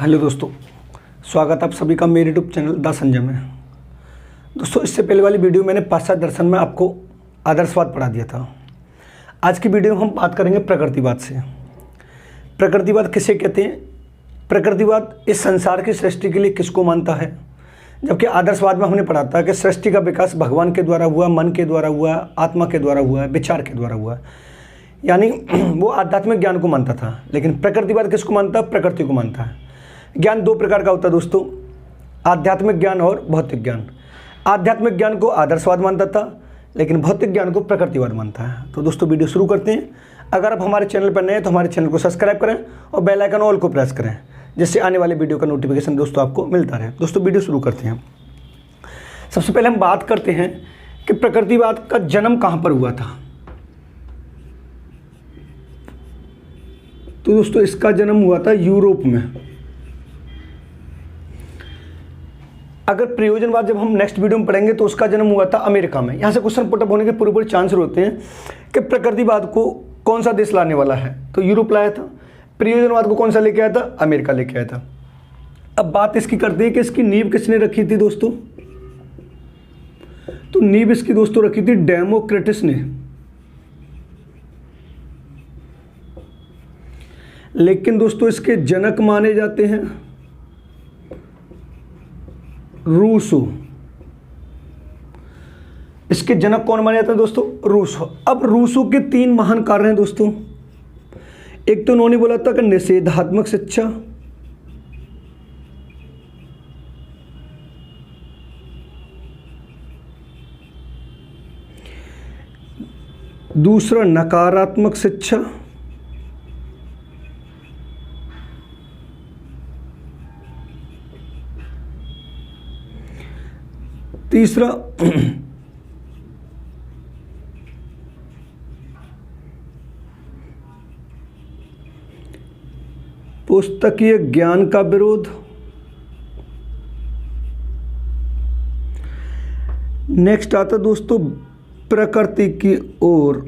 Hello दोस्तों, स्वागत आप सभी का मेरे यूट्यूब चैनल द संजय में। दोस्तों, इससे पहले वाली वीडियो मैंने पाश्चात्य दर्शन में आपको आदर्शवाद पढ़ा दिया था। आज की वीडियो में हम बात करेंगे प्रकृतिवाद से। प्रकृतिवाद किसे कहते हैं, प्रकृतिवाद इस संसार की सृष्टि के लिए किसको मानता है, जबकि आदर्शवाद में हमने पढ़ा था कि सृष्टि का विकास भगवान के द्वारा हुआ, मन के द्वारा हुआ, आत्मा के द्वारा हुआ, विचार के द्वारा हुआ, यानी वो आध्यात्मिक ज्ञान को मानता था। लेकिन प्रकृतिवाद किसको मानता है, प्रकृति को मानता है। ज्ञान दो प्रकार का होता है दोस्तों, आध्यात्मिक ज्ञान और भौतिक ज्ञान। आध्यात्मिक ज्ञान को आदर्शवाद मानता था, लेकिन भौतिक ज्ञान को प्रकृतिवाद मानता है। तो दोस्तों, वीडियो शुरू करते हैं। अगर आप हमारे चैनल पर नए हैं तो हमारे चैनल को सब्सक्राइब करें और बेल आइकन ऑल को प्रेस करें, जिससे आने वाले वीडियो का नोटिफिकेशन दोस्तों आपको मिलता रहे। दोस्तों, वीडियो शुरू करते हैं। सबसे पहले हम बात करते हैं कि प्रकृतिवाद का जन्म कहाँ पर हुआ था। तो दोस्तों, इसका जन्म हुआ था यूरोप में। अगर प्रयोजनवाद जब हम नेक्स्ट वीडियो में पढ़ेंगे तो उसका जन्म हुआ था अमेरिका में। यहाँ से क्वेश्चन पुटअप होने के पूरे चांस होते हैं कि प्रकृतिवाद को कौन सा देश लाने वाला है, तो यूरोप लाया था। प्रयोजनवाद को कौन सा लेके आया था, अमेरिका लेके आया था। अब बात इसकी करते हैं कि इसकी नींव किसने रखी थी दोस्तों। तो नींव इसकी दोस्तों रखी थी डेमोक्रिटस ने। लेकिन दोस्तों, इसके जनक माने जाते हैं रूसो। इसके जनक कौन माने जाते हैं दोस्तों, रूसो। अब रूसो के तीन महान कार्य हैं दोस्तों। एक तो उन्होंने बोला था कि निषेधात्मक शिक्षा, दूसरा नकारात्मक शिक्षा, तीसरा पुस्तकीय ज्ञान का विरोध, नेक्स्ट आता दोस्तों प्रकृति की ओर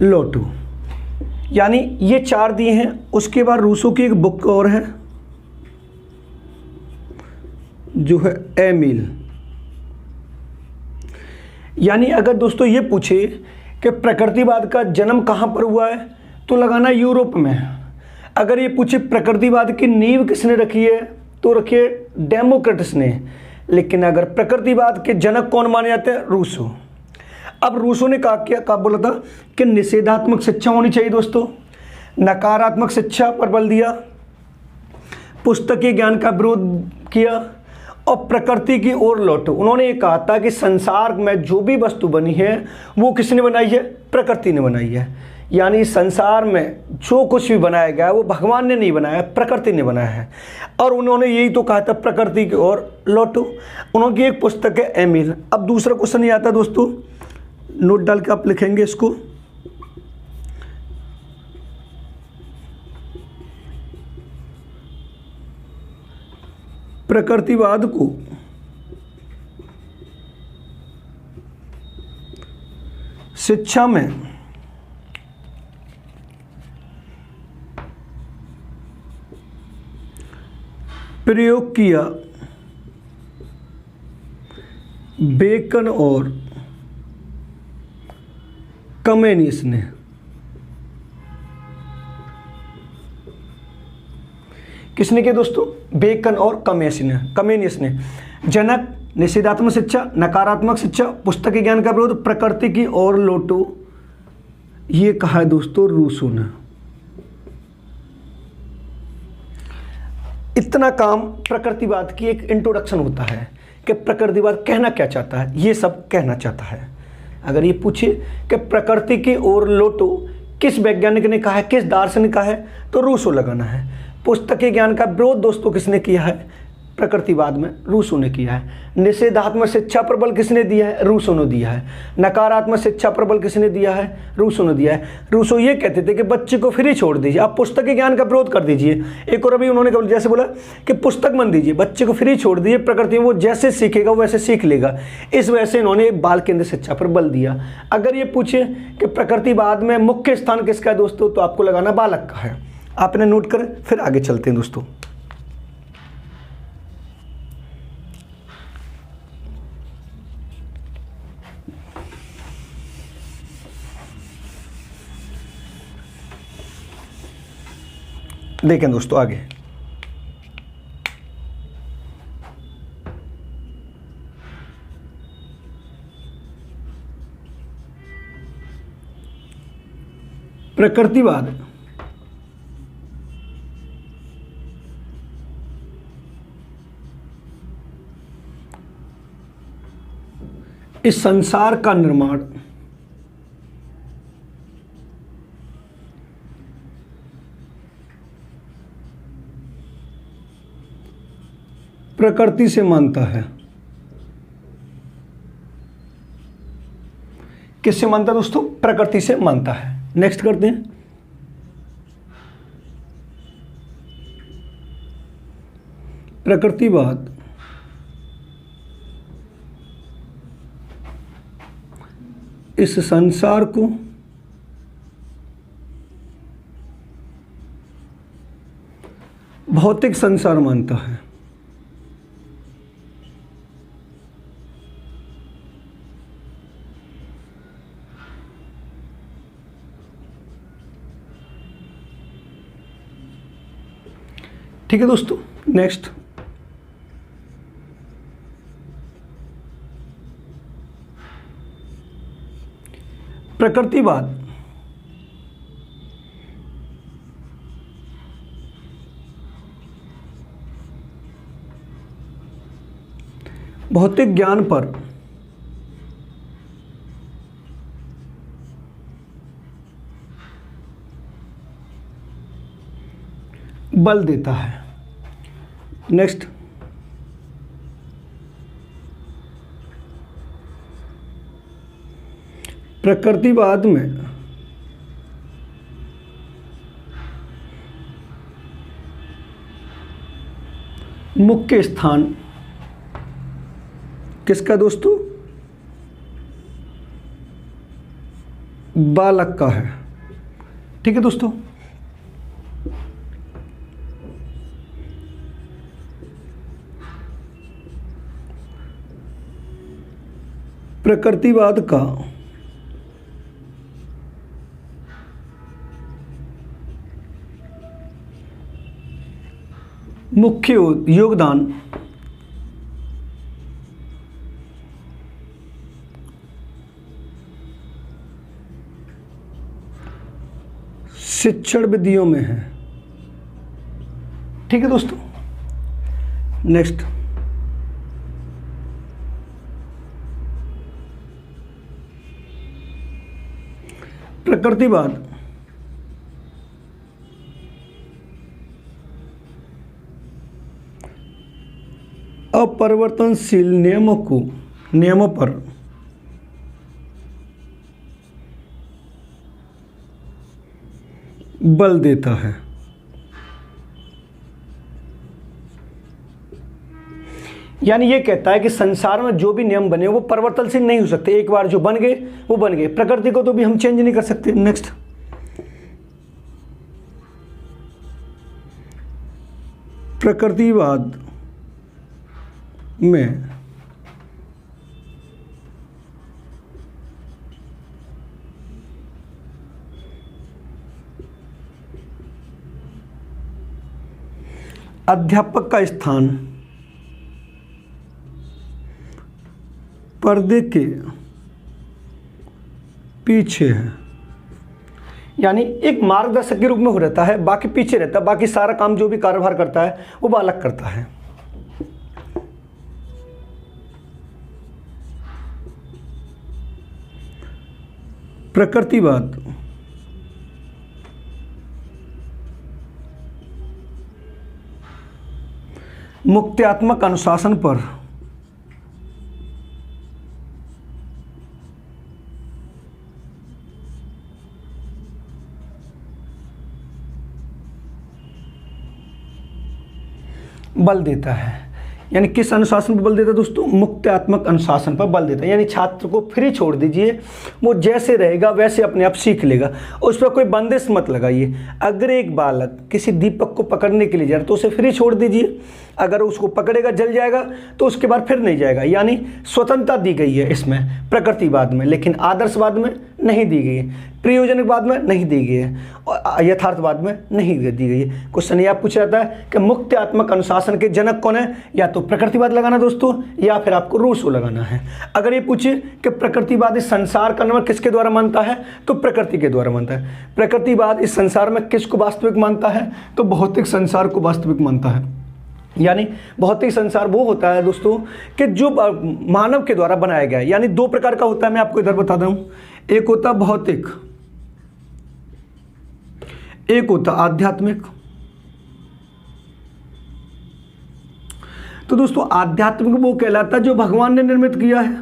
लौटो। यानी ये चार दिए हैं। उसके बाद रूसो की एक बुक और है जो है एमिल। यानी अगर दोस्तों ये पूछे कि प्रकृतिवाद का जन्म कहाँ पर हुआ है तो लगाना यूरोप में। अगर ये पूछे प्रकृतिवाद की नींव किसने रखी है तो रखिए डेमोक्रिटस ने। लेकिन अगर प्रकृतिवाद के जनक कौन माने जाते हैं, रूसो। अब रूसो ने क्या बोला था कि निषेधात्मक शिक्षा होनी चाहिए दोस्तों, नकारात्मक शिक्षा पर बल दिया, पुस्तकीय ज्ञान का विरोध किया और प्रकृति की ओर लौटो। उन्होंने ये कहा था कि संसार में जो भी वस्तु बनी है वो किसने बनाई है, प्रकृति ने बनाई है। यानी संसार में जो कुछ भी बनाया गया है वो भगवान ने नहीं बनाया, प्रकृति ने बनाया है। और उन्होंने यही तो कहा था प्रकृति की ओर लौटो। उन्होंने एक पुस्तक है एमिल। अब दूसरा क्वेश्चन ये आता दोस्तों, नोट डाल के आप लिखेंगे इसको। प्रकृतिवाद को शिक्षा में प्रयोग किया बेकन और कमेनियस ने। किसने किया दोस्तों, बेकन और कमेनियस ने। जनक निषेधात्मक शिक्षा, नकारात्मक शिक्षा, पुस्तकीय ज्ञान का विरोध, प्रकृति की ओर लौटो, ये कहा है दोस्तों रूसो ने। इतना काम प्रकृतिवाद की एक इंट्रोडक्शन होता है कि प्रकृतिवाद कहना क्या चाहता है, ये सब कहना चाहता है। अगर ये पूछे कि प्रकृति की ओर लौटो किस वैज्ञानिक ने कहा है, किस दार्शनिक का है, तो रूसो लगाना है। पुस्तकीय ज्ञान का विरोध दोस्तों किसने किया है, प्रकृतिवाद में रूसो ने किया है। निषेधात्मक शिक्षा पर बल किसने दिया है? रूसो ने दिया है। नकारात्मक शिक्षा पर बल किसने दिया है? रूसो ने दिया है। रूसो ये कहते थे कि बच्चे को फ्री छोड़ दीजिए, आप पुस्तक के ज्ञान का विरोध कर दीजिए। एक और अभी उन्होंने जैसे बोला कि पुस्तक मत दीजिए, बच्चे को फ्री छोड़ दीजिए, प्रकृति में वो जैसे सीखेगा वैसे सीख लेगा। इस वजह से इन्होंने बाल केंद्र शिक्षा पर बल दिया। अगर ये पूछे कि प्रकृतिवाद में मुख्य स्थान किसका है दोस्तों, तो आपको लगाना बालक का है। आपने नोट करें, फिर आगे चलते हैं दोस्तों। देखें दोस्तों आगे, प्रकृतिवाद इस संसार का निर्माण प्रकृति से मानता है। किससे मानता है दोस्तों? प्रकृति से मानता है। नेक्स्ट करते हैं, प्रकृतिवाद इस संसार को भौतिक संसार मानता है। ठीक है दोस्तों, नेक्स्ट प्रकृतिवाद भौतिक ज्ञान पर बल देता है। नेक्स्ट, प्रकृतिवाद में मुख्य स्थान किसका दोस्तों? बालक का है। ठीक है दोस्तों, प्रकृतिवाद का मुख्य योगदान शिक्षण विधियों में है। ठीक है दोस्तों, नेक्स्ट प्रकृतिवाद अपरिवर्तनशील नियमों पर बल देता है। यानी ये कहता है कि संसार में जो भी नियम बने वो परिवर्तनशील नहीं हो सकते, एक बार जो बन गए वो बन गए। प्रकृति को तो भी हम चेंज नहीं कर सकते। नेक्स्ट, प्रकृतिवाद में अध्यापक का स्थान पर्दे के पीछे है। यानी एक मार्गदर्शक के रूप में हो रहता है, बाकी पीछे रहता है, बाकी सारा काम जो भी कार्यभार करता है वो बालक करता है। प्रकृतिवाद मुक्त्यात्मक अनुशासन पर बल देता है। यानी किस अनुशासन पर बल देता है दोस्तों? मुक्त्यात्मक अनुशासन पर बल देता है। यानी छात्र को फ्री छोड़ दीजिए, वो जैसे रहेगा वैसे अपने आप सीख लेगा, उस पर कोई बंदिश मत लगाइए। अगर एक बालक किसी दीपक को पकड़ने के लिए जा रहा है तो उसे फ्री छोड़ दीजिए, अगर उसको पकड़ेगा जल जाएगा तो उसके बाद फिर नहीं जाएगा। यानी स्वतंत्रता दी गई है इसमें प्रकृतिवाद में, लेकिन आदर्शवाद में नहीं दी गई है, प्रयोजनवाद में नहीं दी गई है और यथार्थवाद में नहीं दी गई है। क्वेश्चन यह पूछा जाता है कि मुक्त्यात्मक अनुशासन के जनक कौन है? या तो प्रकृतिवाद लगाना दोस्तों, या फिर आपको रूसो लगाना है। अगर ये पूछे कि प्रकृतिवाद इस संसार का निर्माण किसके द्वारा मानता है, तो प्रकृति के द्वारा मानता है। प्रकृतिवाद इस संसार में किसको वास्तविक मानता है? तो भौतिक संसार को वास्तविक मानता है। यानी भौतिक संसार वो होता है दोस्तों कि जो मानव के द्वारा बनाया गया है। यानी दो प्रकार का होता है, मैं आपको इधर बता दूं, एक होता भौतिक, एक होता आध्यात्मिक। तो दोस्तों आध्यात्मिक वो कहलाता है जो भगवान ने निर्मित किया है,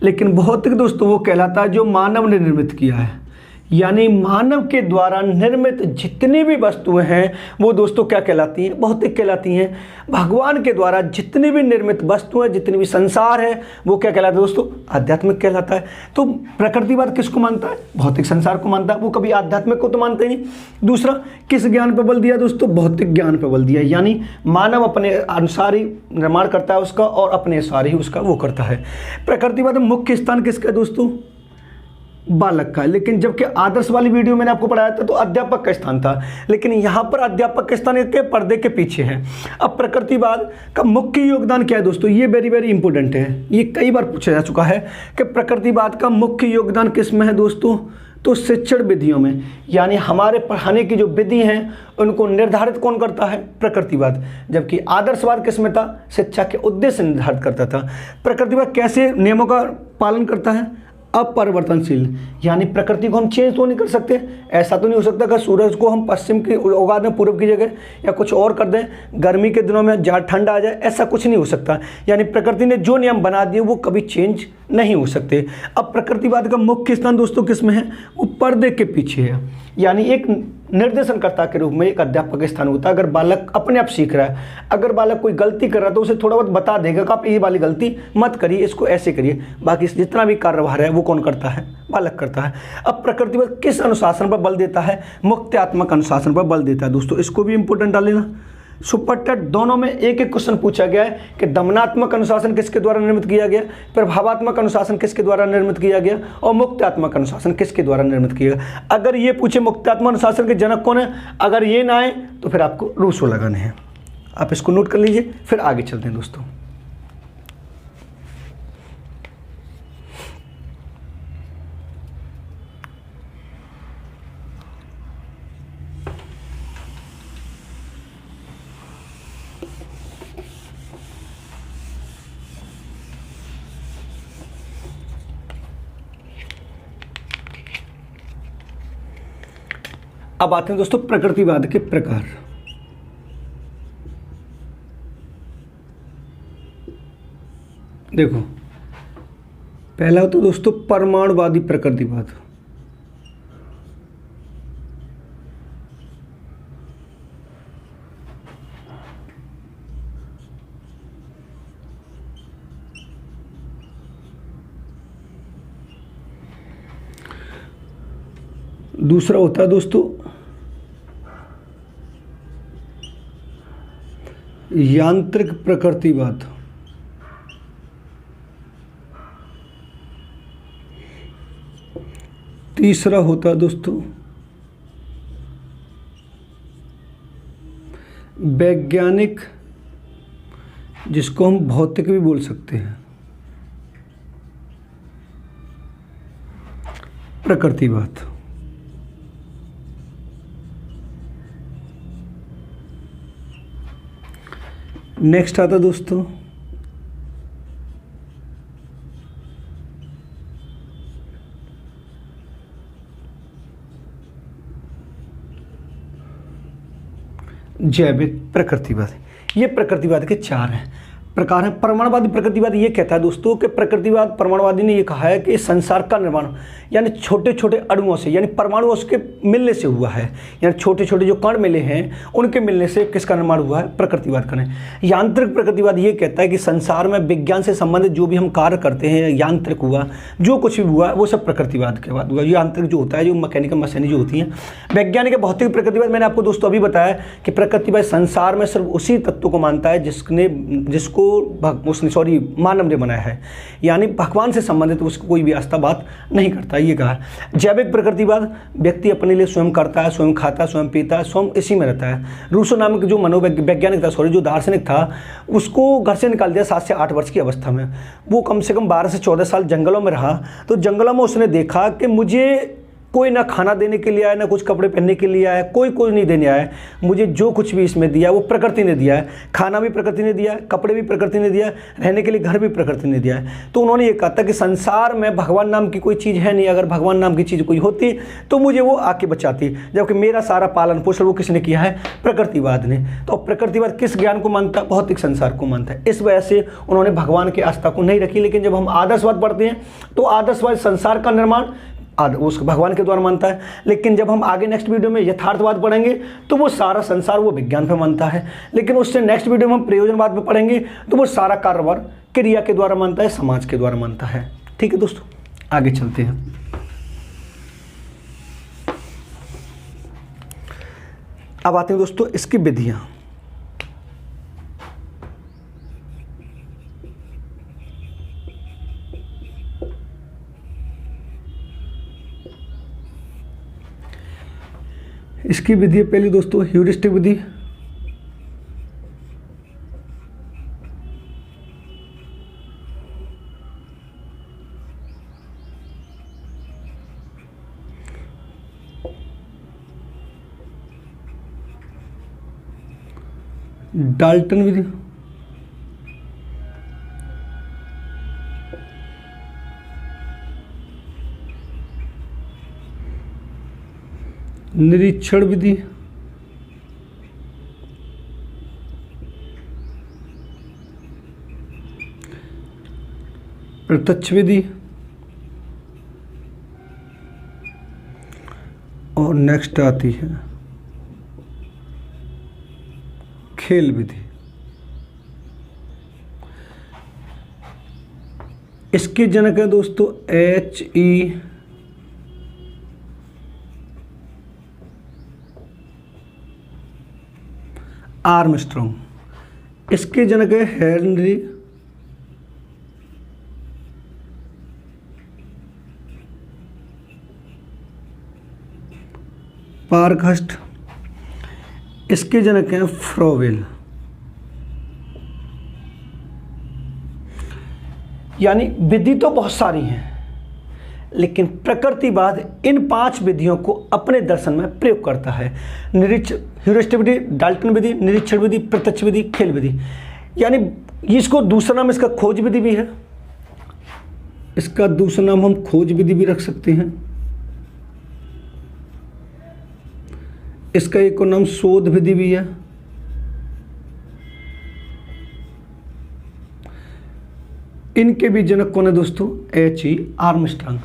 लेकिन भौतिक दोस्तों वो कहलाता है जो मानव ने निर्मित किया है। यानी मानव के द्वारा निर्मित जितनी भी वस्तुएं हैं वो दोस्तों क्या कहलाती हैं? भौतिक कहलाती हैं। भगवान के द्वारा जितनी भी निर्मित वस्तुएं, जितनी भी संसार है, वो क्या कहलाता है दोस्तों? आध्यात्मिक कहलाता है। तो प्रकृतिवाद किसको मानता है? भौतिक संसार को मानता है, वो कभी आध्यात्मिक को तो मानता ही नहीं। दूसरा, किस ज्ञान पर बल दिया दोस्तों? भौतिक ज्ञान पर बल दिया। यानी मानव अपने अनुसार ही निर्माण करता है उसका और अपने अनुसार ही उसका वो करता है। प्रकृतिवाद में मुख्य स्थान किसका है दोस्तों? बालक का। लेकिन जबकि आदर्श वाली वीडियो मैंने आपको पढ़ाया था तो अध्यापक का स्थान था, लेकिन यहाँ पर अध्यापक का स्थान के पर्दे के पीछे है। अब प्रकृतिवाद का मुख्य योगदान क्या है दोस्तों? ये वेरी वेरी इंपॉर्टेंट है, ये कई बार पूछा जा चुका है कि प्रकृतिवाद का मुख्य योगदान किस में है दोस्तों? तो शिक्षण विधियों में। यानी हमारे पढ़ाने की जो विधि हैं उनको निर्धारित कौन करता है? प्रकृतिवाद। जबकि आदर्शवाद किस में था? शिक्षा के उद्देश्य निर्धारित करता था। प्रकृतिवाद कैसे नियमों का पालन करता है? अपरिवर्तनशील। यानी प्रकृति को हम चेंज तो नहीं कर सकते, ऐसा तो नहीं हो सकता कि सूरज को हम पश्चिम की उगा दें पूर्व की जगह, या कुछ और कर दें, गर्मी के दिनों में ठंड आ जाए, ऐसा कुछ नहीं हो सकता। यानी प्रकृति ने जो नियम बना दिए वो कभी चेंज नहीं हो सकते। अब प्रकृतिवाद का मुख्य स्थान दोस्तों किस में है? वो पर्दे के पीछे है। यानी एक निर्देशनकर्ता के रूप में एक अध्यापक का स्थान होता है। अगर बालक अपने आप सीख रहा है, अगर बालक कोई गलती कर रहा है तो उसे थोड़ा बहुत बता देगा कि आप ये वाली गलती मत करिए, इसको ऐसे करिए। बाकी जितना भी कार्यभार है वो कौन करता है? बालक करता है। अब प्रकृतिवाद किस अनुशासन पर बल देता है? मुक्त्यात्मक अनुशासन पर बल देता है दोस्तों, इसको भी इंपॉर्टेंट डाल लेना। सुपर टेट दोनों में एक एक क्वेश्चन पूछा गया है कि दमनात्मक अनुशासन किसके द्वारा निर्मित किया गया, प्रभावात्मक अनुशासन किसके द्वारा निर्मित किया गया, और मुक्त्यात्मक अनुशासन किसके द्वारा निर्मित किया गया। अगर ये पूछे मुक्त्यात्मक अनुशासन के जनक कौन है, अगर ये ना आए तो फिर आपको रूसो लगाने हैं। आप इसको नोट कर लीजिए, फिर आगे चलते हैं दोस्तों। अब आते हैं दोस्तों प्रकृतिवाद के प्रकार। देखो, पहला होता है दोस्तों परमाणुवादी प्रकृतिवाद। दूसरा होता है दोस्तों यांत्रिक प्रकृतिवाद। तीसरा होता है दोस्तों वैज्ञानिक, जिसको हम भौतिक भी बोल सकते हैं, प्रकृतिवाद। नेक्स्ट आता दोस्तों जैविक, प्रकृतिवाद। ये प्रकृतिवाद के 4 हैं प्रकार हैं। परमाणुवादी प्रकृतिवाद ये कहता है दोस्तों कि प्रकृतिवाद परमाणुवादी ने ये कहा है कि संसार का निर्माण यानी छोटे छोटे अणुओं से यानी परमाणु उसके मिलने से हुआ है, यानी छोटे छोटे जो कण मिले हैं उनके मिलने से किसका निर्माण हुआ है, प्रकृतिवाद का है। यांत्रिक प्रकृतिवाद ये कहता है कि संसार में विज्ञान से संबंधित जो भी हम कार्य करते हैं, यांत्रिक हुआ जो कुछ भी हुआ वो सब प्रकृतिवाद के बाद हुआ। यांत्रिक जो होता है, जो मैकेनिकल मशीनें जो होती हैं। वैज्ञानिक भौतिक प्रकृतिवाद मैंने आपको दोस्तों अभी बताया कि प्रकृतिवाद संसार में सिर्फ उसी तत्व को मानता है जिसको मानव ने बनाया है, यानी भगवान से संबंधित उसको कोई भी आस्था बात नहीं करता, ये कहा। जैविक प्रकृतिवाद व्यक्ति अपने लिए स्वयं करता है, स्वयं खाता है, स्वयं पीता है, स्वयं इसी में रहता है। रूसो नामक जो मनोवैज्ञानिक था, जो दार्शनिक था, उसको घर से निकाल दिया 7 से 8 वर्ष की अवस्था में। वो कम से कम 12 से 14 साल जंगलों में रहा। तो जंगलों में उसने देखा कि मुझे कोई ना खाना देने के लिए आया, ना कुछ कपड़े पहनने के लिए आया, कोई नहीं देने आया। मुझे जो कुछ भी इसमें दिया वो प्रकृति ने दिया है। खाना भी प्रकृति ने दिया है, कपड़े भी प्रकृति ने दिया है, रहने के लिए घर भी प्रकृति ने दिया है। तो उन्होंने ये कहा था कि संसार में भगवान नाम की कोई चीज़ है नहीं, अगर भगवान नाम की चीज़ कोई होती तो मुझे वो आके बचाती, जबकि मेरा सारा पालन पोषण वो किसने किया है, प्रकृतिवाद ने। तो प्रकृतिवाद किस ज्ञान को मानता है, भौतिक संसार को मानता है। इस वजह से उन्होंने भगवान की आस्था को नहीं रखी। लेकिन जब हम आदर्शवाद पढ़ते हैं तो आदर्शवाद संसार का निर्माण उस भगवान के द्वारा मानता है। लेकिन जब हम आगे नेक्स्ट वीडियो में यथार्थवाद पढ़ेंगे तो वो सारा संसार वो विज्ञान पे मानता है। लेकिन उससे नेक्स्ट वीडियो में हम प्रयोजनवाद पे पढ़ेंगे तो वो सारा कारोबार क्रिया के द्वारा मानता है, समाज के द्वारा मानता है। ठीक है दोस्तों, आगे चलते हैं। अब आते हैं दोस्तों इसकी विधियां। इसकी विधि पहली दोस्तों ह्यूरिस्टिक विधि। डाल्टन विधि। निरीक्षण विधि। प्रत्यक्ष विधि। और नेक्स्ट आती है खेल विधि। इसके जनक है दोस्तों H.E. आर्मस्ट्रॉन्ग। इसके जनक है हेनरी पार्कहर्स्ट। इसके जनक हैं फ्रोवेल। यानी विधि तो बहुत सारी हैं, लेकिन प्रकृतिवाद इन 5 विधियों को अपने दर्शन में प्रयोग करता है। ह्यूरिस्टिक विधि, डाल्टन विधि, निरीक्षण विधि, प्रत्यक्ष विधि, खेल विधि। यानी इसको दूसरा नाम इसका खोज विधि भी है। इसका दूसरा नाम हम खोज विधि भी रख सकते हैं। इसका एक और नाम शोध विधि भी है। इनके भी जनक कौन है दोस्तों, H.E. आर्मस्ट्रांग।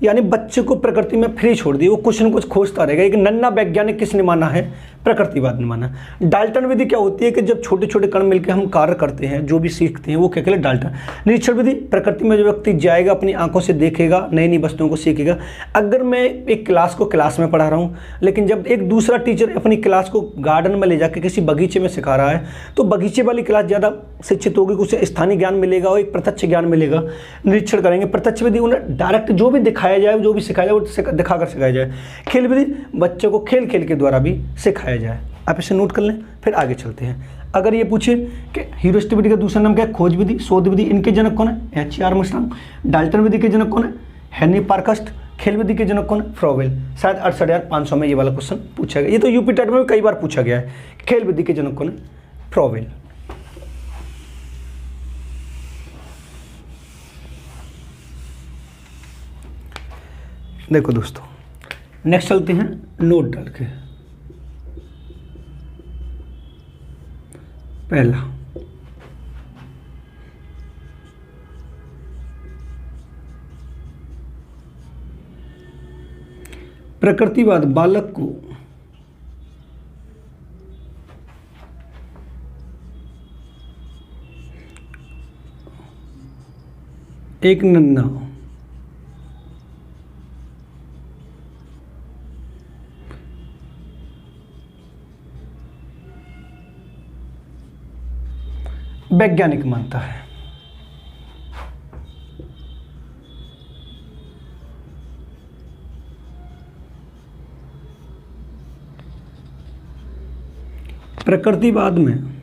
यानी बच्चे को प्रकृति में फ्री छोड़ दिए, वो कुछ न कुछ खोजता रहेगा। एक नन्ना वैज्ञानिक किसने माना है, प्रकृतिवाद ने माना। डाल्टन विधि क्या होती है कि जब छोटे छोटे कण मिलकर हम कार्य करते हैं, जो भी सीखते हैं वो क्या कहते हैं, डाल्टन। निरीक्षण विधि, प्रकृति में जो व्यक्ति जाएगा, अपनी आंखों से देखेगा, नई नई वस्तुओं को सीखेगा। अगर मैं एक क्लास को क्लास में पढ़ा रहा हूँ, लेकिन जब एक दूसरा टीचर अपनी क्लास को गार्डन में ले जाकर किसी बगीचे में सिखा रहा है, तो बगीचे वाली क्लास ज़्यादा शिक्षित होगी, उसे स्थानीय ज्ञान मिलेगा और एक प्रत्यक्ष ज्ञान मिलेगा। निरीक्षण करेंगे। प्रत्यक्ष विधि उन्हें डायरेक्ट जो भी दिखाया जाए, जो भी सिखाया जाए वो दिखाकर सिखाया जाए। खेल विधि, बच्चों को खेल खेल के द्वारा भी सिखाया जाए। आप इसे नोट कर लें, फिर आगे चलते हैं। अगर ये पूछे कि ह्यूरिस्टिक विधि का दूसरा नाम क्या है, खोज विधि, शोध विधि, इनके जनक कौन है, H.E. आर्मस्ट्रांग। डाल्टन विधि के जनक कौन है, हेनरी पार्कहर्स्ट। खेल विधि के जनक कौन है, फ्रोवेल। शायद 68,500 में ये वाला क्वेश्चन पूछा गया। ये तो यूपी टेट में भी कई बार पूछा गया है। खेल विधि के जनक कौन है, फ्रोवेल। देखो दोस्तों, नेक्स्ट चलते हैं नोट डाल के। पहला, प्रकृतिवाद बालक को एक नन्हा वैज्ञानिक मानता है। प्रकृतिवाद में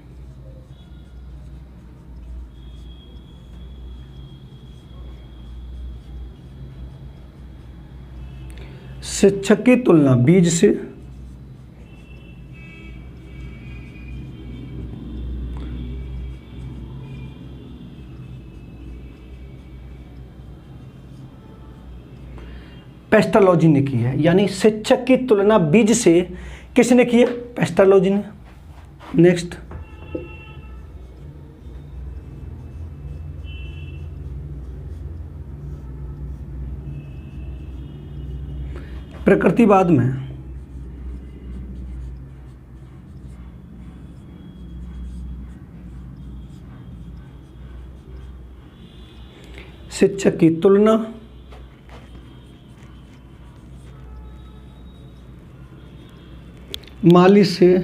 शिक्षक की तुलना बीज से पेस्टोलॉजी ने की है। यानी शिक्षक की तुलना बीज से किसने की है? पेस्टोलॉजी ने। नेक्स्ट, प्रकृतिवाद में शिक्षक की तुलना माली से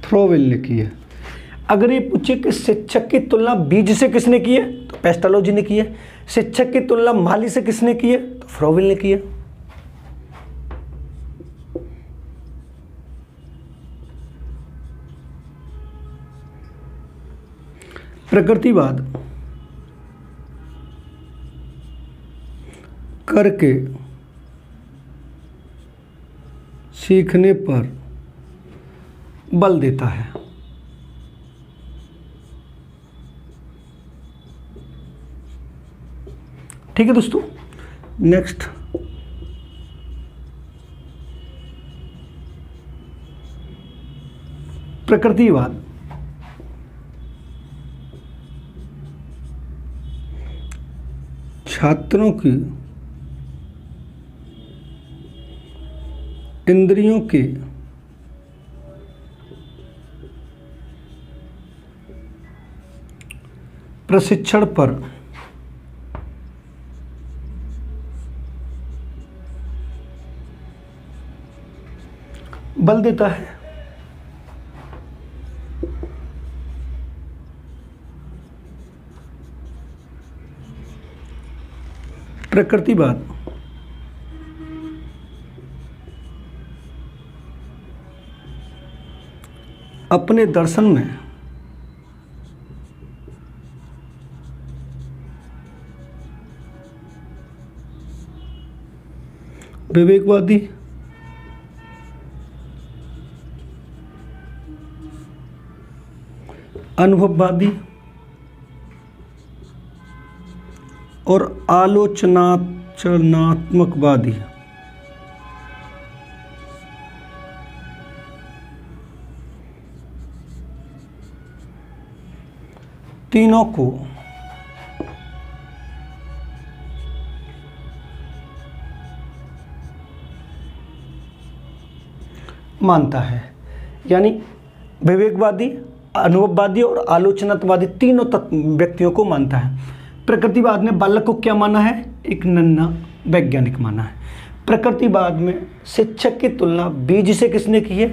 फ्रोवेल ने की है। अगर ये पूछे कि शिक्षक की तुलना बीज से किसने की है, तो पेस्टोलॉजी ने की है। शिक्षक की तुलना माली से किसने की है, तो फ्रोवेल ने की है। प्रकृतिवाद करके सीखने पर बल देता है। ठीक है दोस्तों। नेक्स्ट, प्रकृतिवाद छात्रों की इंद्रियों के प्रशिक्षण पर बल देता है। प्रकृतिवाद अपने दर्शन में विवेकवादी अनुभववादी और आलोचनात्मकवादी तीनों को मानता है। यानी विवेकवादी, अनुभववादी और आलोचनात्मकवादी तीनों व्यक्तियों को मानता है। प्रकृतिवाद ने बालक को क्या माना है? एक नन्हा वैज्ञानिक माना है। प्रकृतिवाद में शिक्षक की तुलना बीज से किसने की है?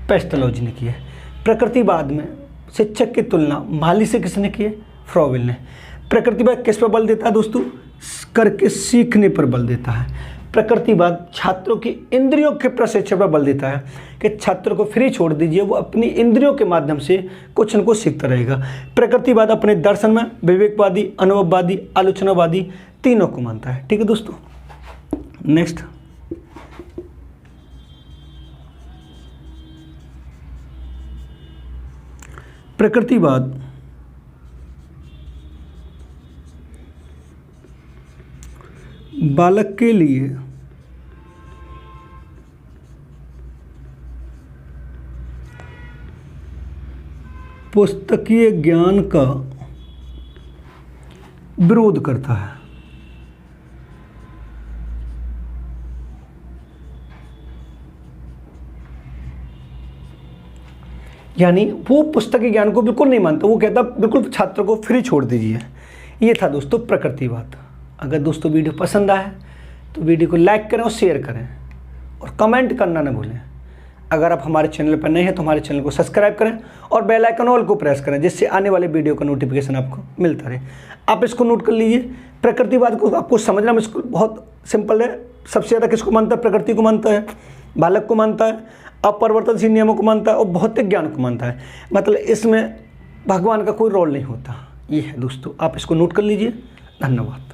पेस्टोलॉजी ने की है। प्रकृतिवाद में शिक्षक की तुलना माली से किसने की है? फ्रोवेल ने। प्रकृतिवाद किस पर बल देता है दोस्तों? करके सीखने पर बल देता है। प्रकृतिवाद छात्रों की इंद्रियों के प्रशिक्षण पर बल देता है कि छात्र को फ्री छोड़ दीजिए, वो अपनी इंद्रियों के माध्यम से कुछ न कुछ सीखता रहेगा। प्रकृतिवाद अपने दर्शन में विवेकवादी, अनुभववादी, आलोचनावादी तीनों को मानता है। ठीक है दोस्तों। नेक्स्ट, प्रकृतिवाद बालक के लिए पुस्तकीय ज्ञान का विरोध करता है। यानी वो पुस्तकीय ज्ञान को बिल्कुल नहीं मानता, वो कहता बिल्कुल छात्र को फ्री छोड़ दीजिए। ये था दोस्तों प्रकृतिवाद। अगर दोस्तों वीडियो पसंद आए तो वीडियो को लाइक करें और शेयर करें और कमेंट करना ना भूलें। अगर आप हमारे चैनल पर नए हैं तो हमारे चैनल को सब्सक्राइब करें और बेल आइकन ऑल को प्रेस करें, जिससे आने वाले वीडियो का नोटिफिकेशन आपको मिलता रहे। आप इसको नोट कर लीजिए, प्रकृतिवाद को आपको समझना मुश्किल बहुत सिंपल है। सबसे ज़्यादा किसको मानता है? प्रकृति को मानता है, बालक को मानता है, अपरिवर्तनशील नियमों को मानता है और भौतिक ज्ञान को मानता है। मतलब इसमें भगवान का कोई रोल नहीं होता। ये है दोस्तों, आप इसको नोट कर लीजिए। धन्यवाद।